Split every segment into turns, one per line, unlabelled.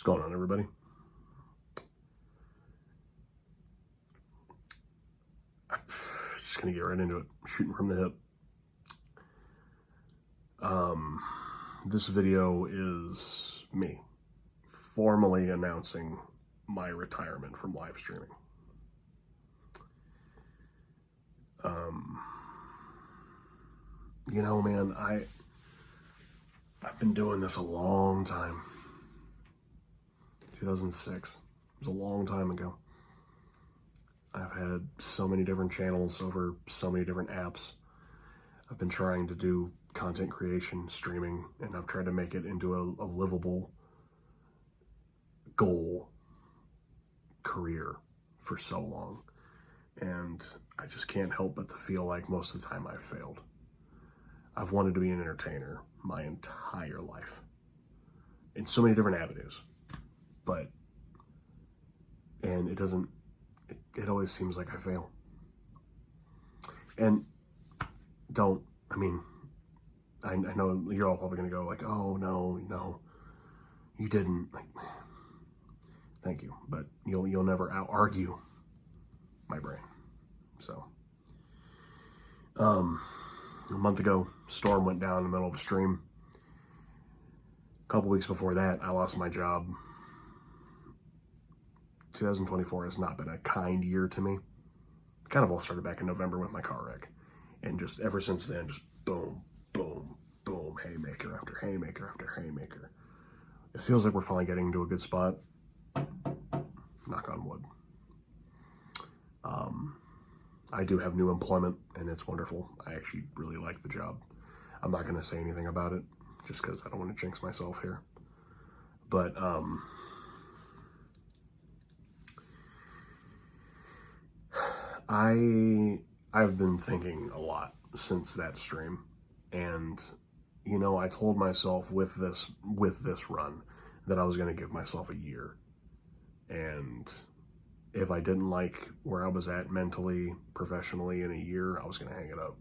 going on, everybody? I'm just gonna get right into it, shooting from the hip. This video is me formally announcing my retirement from live streaming. You know, man, I've been doing this a long time. 2006. It was a long time ago. I've had so many different channels over so many different apps. I've been trying to do content creation, streaming, and I've tried to make it into a livable goal career for so long. And I just can't help but to feel like most of the time I've failed. I've wanted to be an entertainer my entire life in so many different avenues, and it always seems like I fail. And I know you're all probably gonna go like, oh no, you didn't. Like, thank you, but you'll never out-argue my brain. So, a month ago, storm went down in the middle of a stream. A couple weeks before that, I lost my job. 2024 has not been a kind year to me. It kind of all started back in November with my car wreck. And just ever since then, just boom, boom, boom, haymaker after haymaker after haymaker. It feels like we're finally getting into a good spot. Knock on wood. I do have new employment, and it's wonderful. I actually really like the job. I'm not going to say anything about it, just because I don't want to jinx myself here. But, I've been thinking a lot since that stream, and you know, I told myself with this run that I was going to give myself a year, and if I didn't like where I was at mentally, professionally in a year, I was going to hang it up.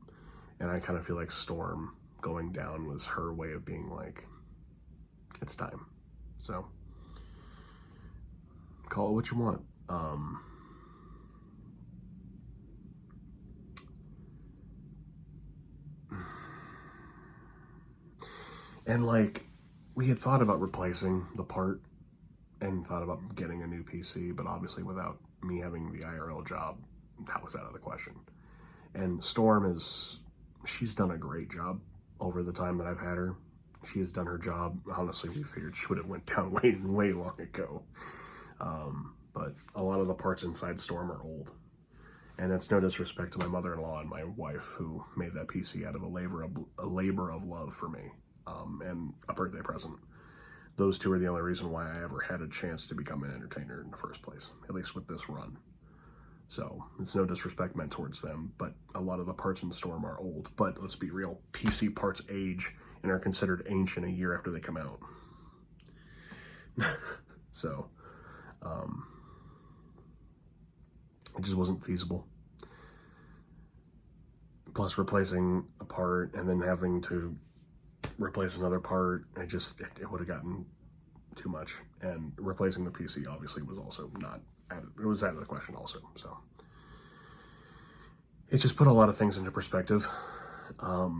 And I kind of feel like Storm going down was her way of being like, it's time. So call it what you want. And like, we had thought about replacing the part and thought about getting a new PC, but obviously without me having the IRL job, that was out of the question. And Storm she's done a great job over the time that I've had her. She has done her job. Honestly, we figured she would have went down way long ago. But a lot of the parts inside Storm are old. And it's no disrespect to my mother-in-law and my wife, who made that PC out of a labor of love for me, and a birthday present. Those two are the only reason why I ever had a chance to become an entertainer in the first place, at least with this run. So it's no disrespect meant towards them, but a lot of the parts in Storm are old. But let's be real, PC parts age and are considered ancient a year after they come out. So, it just wasn't feasible. Plus replacing a part and then having to replace another part, it would have gotten too much. And replacing the PC obviously was also it was out of the question also. So it just put a lot of things into perspective. All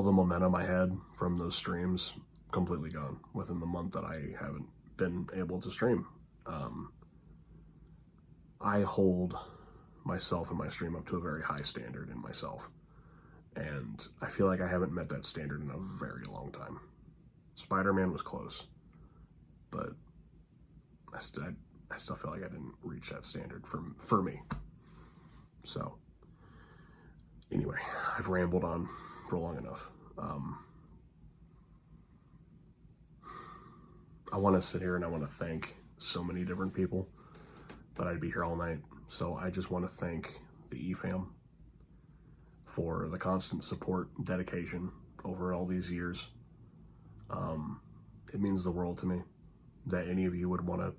the momentum I had from those streams completely gone within the month that I haven't been able to stream. I hold myself and my stream up to a very high standard in myself, and I feel like I haven't met that standard in a very long time. Spider-Man was close, but I still feel like I didn't reach that standard for me. So anyway, I've rambled on for long enough. I want to sit here and I want to thank so many different people, but I'd be here all night. So I just want to thank the eFam for the constant support and dedication over all these years. It means the world to me that any of you would want to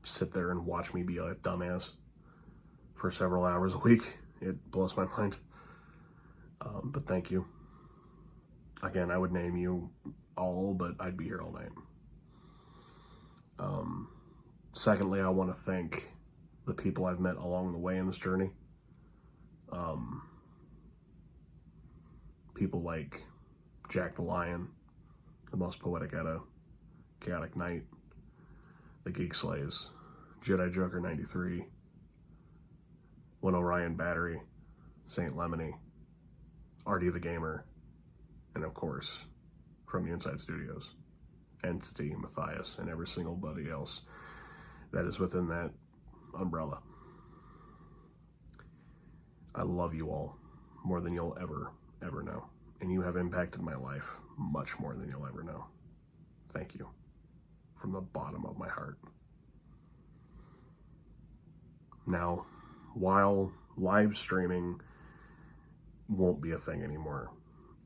sit there and watch me be a dumbass for several hours a week. It blows my mind. But thank you. Again, I would name you all, but I'd be here all night. Secondly, I want to thank the people I've met along the way in this journey. People like Jack the Lion, the most poetic at a chaotic night, the Geek Slays, Jedi Joker 93, When Orion Battery, Saint Lemony, Artie the Gamer, and of course, from the Inside Studios, Entity, Matthias, and every single buddy else that is within that umbrella. I love you all more than you'll ever know. And you have impacted my life much more than you'll ever know. Thank you from the bottom of my heart. Now, while live streaming won't be a thing anymore,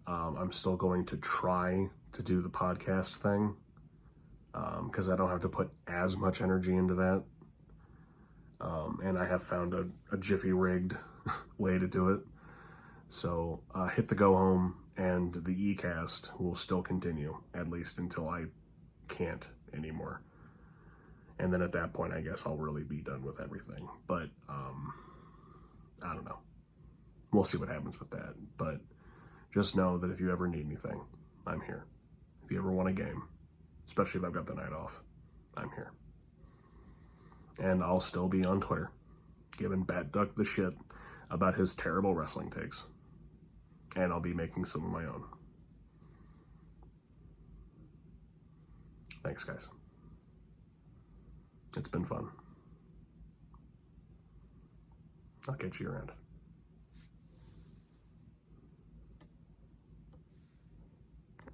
I'm still going to try to do the podcast thing because I don't have to put as much energy into that. And I have found a jiffy rigged way to do it. So hit the go home, and the eCast will still continue, at least until I can't anymore. And then at that point, I guess I'll really be done with everything. But I don't know. We'll see what happens with that. But just know that if you ever need anything, I'm here. If you ever want a game, especially if I've got the night off, I'm here. And I'll still be on Twitter, giving Bat Duck the shit about his terrible wrestling takes. And I'll be making some of my own. Thanks, guys. It's been fun. I'll catch you around.